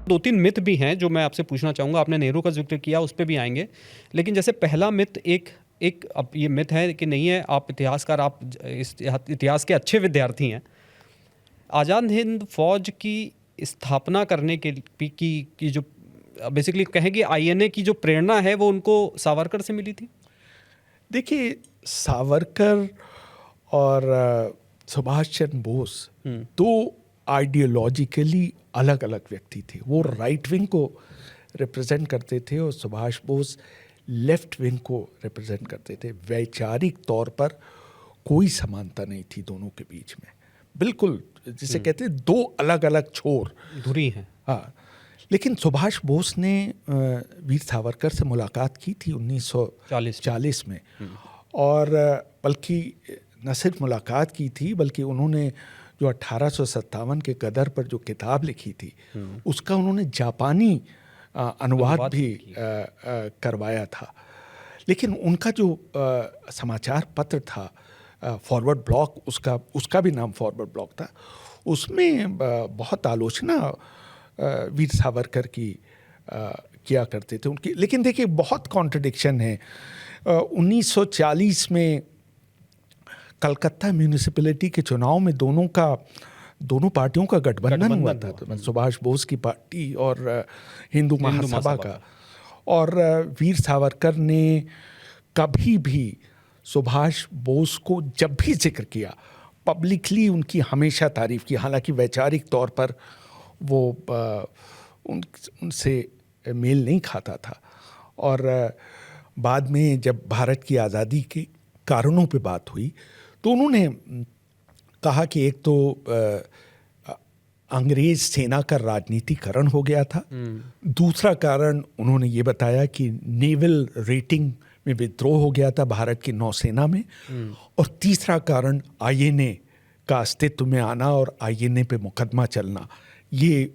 2-3 myth भी हैं जो मैं आपसे पूछना चाहूँगा। आपने नेहरू का जिक्र किया, उस पे भी आएंगे, लेकिन जैसे पहला मिथ एक अब ये मिथ है कि नहीं है, आप इतिहासकार, आप इस इतिहास के अच्छे विद्यार्थी हैं। आज़ाद हिंद फौज की स्थापना करने की जो बेसिकली कहें कि आईएनए की जो प्रेरणा है वो उनको सावरकर से मिली थी। देखिए, सावरकर और सुभाष चंद्र बोस दो आइडियोलॉजिकली अलग अलग व्यक्ति थे। वो राइट विंग को रिप्रेजेंट करते थे और सुभाष बोस लेफ्ट विंग को रिप्रेजेंट करते थे। वैचारिक तौर पर कोई समानता नहीं थी दोनों के बीच में, बिल्कुल जिसे कहते हैं दो अलग अलग छोर, धुरी हैं। हाँ, लेकिन सुभाष बोस ने वीर सावरकर से मुलाकात की थी 1940 में, और बल्कि न सिर्फ मुलाकात की थी, बल्कि उन्होंने जो 1857 के गदर पर जो किताब लिखी थी उसका उन्होंने जापानी अनुवाद भी करवाया था। लेकिन उनका जो समाचार पत्र था फॉरवर्ड ब्लॉक, उसका भी नाम फॉरवर्ड ब्लॉक था, उसमें बहुत आलोचना वीर सावरकर की किया करते थे उनकी। लेकिन देखिए, बहुत कॉन्ट्रडिक्शन है। 1940 में कलकत्ता म्यूनिसिपैलिटी के चुनाव में दोनों पार्टियों का गठबंधन हुआ था, तो सुभाष बोस की पार्टी और हिंदू महासभा का। और वीर सावरकर ने कभी भी सुभाष बोस को जब भी जिक्र किया, पब्लिकली उनकी हमेशा तारीफ की। हालांकि वैचारिक तौर पर वो उनसे मेल नहीं खाता था। और बाद में जब भारत की आज़ादी के कारणों पे बात हुई तो उन्होंने कहा कि एक तो अंग्रेज सेना का राजनीतिकरण हो गया था, दूसरा कारण उन्होंने ये बताया कि नेवल रेटिंग में विद्रोह हो गया था भारत की नौसेना में, और तीसरा कारण आईएनए का अस्तित्व में आना और आईएनए पे मुकदमा चलना, ये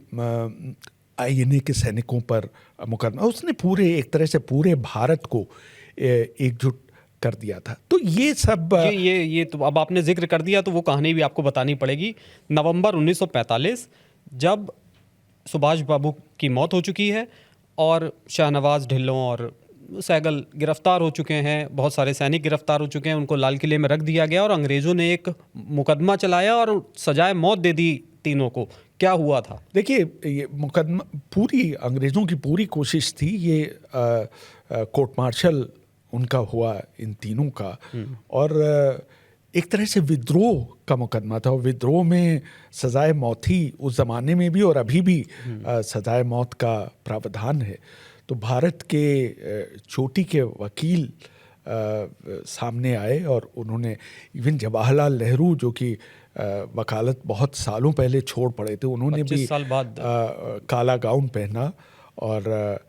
आईएनए के सैनिकों पर मुकदमा, उसने एक तरह से पूरे भारत को एकजुट कर दिया था। तो ये सब ये तो अब आपने जिक्र कर दिया तो वो कहानी भी आपको बतानी पड़ेगी। नवंबर 1945 जब सुभाष बाबू की मौत हो चुकी है और शाहनवाज ढिल्लों और सहगल गिरफ्तार हो चुके हैं, बहुत सारे सैनिक गिरफ्तार हो चुके हैं, उनको लाल किले में रख दिया गया और अंग्रेज़ों ने एक मुकदमा चलाया और सजाए मौत दे दी तीनों को। क्या हुआ था? देखिए, ये मुकदमा अंग्रेज़ों की पूरी कोशिश थी, ये कोर्ट मार्शल उनका हुआ इन तीनों का, और एक तरह से विद्रोह का मुकदमा था। और विद्रोह में सजाए मौत ही उस ज़माने में भी और अभी भी सजाए मौत का प्रावधान है। तो भारत के चोटी के वकील सामने आए और उन्होंने, इवन जवाहरलाल नेहरू जो कि वकालत बहुत सालों पहले छोड़ पड़े थे, उन्होंने भी 25 साल बाद काला गाउन पहना और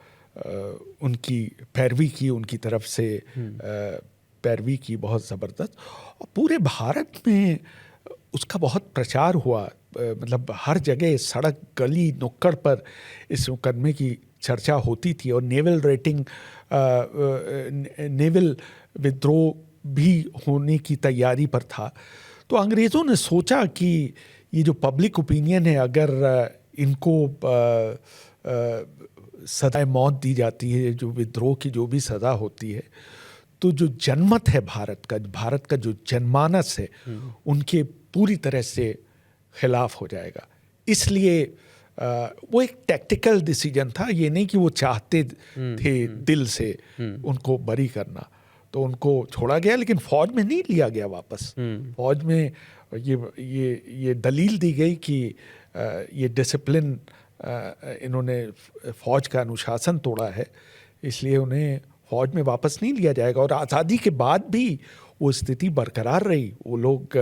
उनकी पैरवी की, उनकी तरफ से पैरवी की बहुत ज़बरदस्त, और पूरे भारत में उसका बहुत प्रचार हुआ। मतलब हर जगह, सड़क, गली, नुक्कड़ पर इस मुकदमे की चर्चा होती थी। और नेवल विद्रोह भी होने की तैयारी पर था। तो अंग्रेज़ों ने सोचा कि ये जो पब्लिक ओपिनियन है, अगर इनको सज़ाए मौत दी जाती है, जो विद्रोह की जो भी सज़ा होती है, तो जो जनमत है भारत का जो जनमानस है, उनके पूरी तरह से खिलाफ हो जाएगा। इसलिए वो एक टैक्टिकल डिसीजन था, ये नहीं कि वो चाहते थे दिल से उनको बरी करना। तो उनको छोड़ा गया, लेकिन फौज में नहीं लिया गया वापस। फौज में ये दलील दी गई कि ये डिसिप्लिन, इन्होंने फौज का अनुशासन तोड़ा है, इसलिए उन्हें फौज में वापस नहीं लिया जाएगा। और आज़ादी के बाद भी वो स्थिति बरकरार रही। वो लोग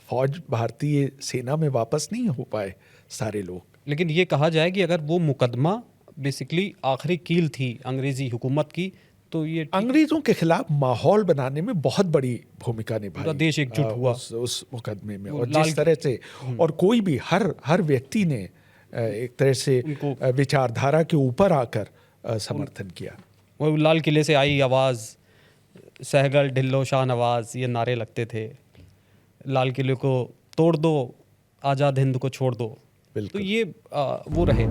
फौज, भारतीय सेना में वापस नहीं हो पाए सारे लोग। लेकिन ये कहा जाए कि अगर वो मुकदमा बेसिकली आखिरी कील थी अंग्रेजी हुकूमत की, तो ये अंग्रेज़ों के खिलाफ माहौल बनाने में बहुत बड़ी भूमिका निभाई। पूरा देश एकजुट हुआ उस मुकदमे में। और जिस तरह से, और कोई भी हर व्यक्ति ने एक तरह से विचारधारा के ऊपर आकर समर्थन किया। वो लाल किले से आई आवाज़, सहगल, ढिल्लो, शाहनवाज, ये नारे लगते थे, लाल किले को तोड़ दो, आज़ाद हिंद को छोड़ दो। बिल्कुल। तो ये वो रहे।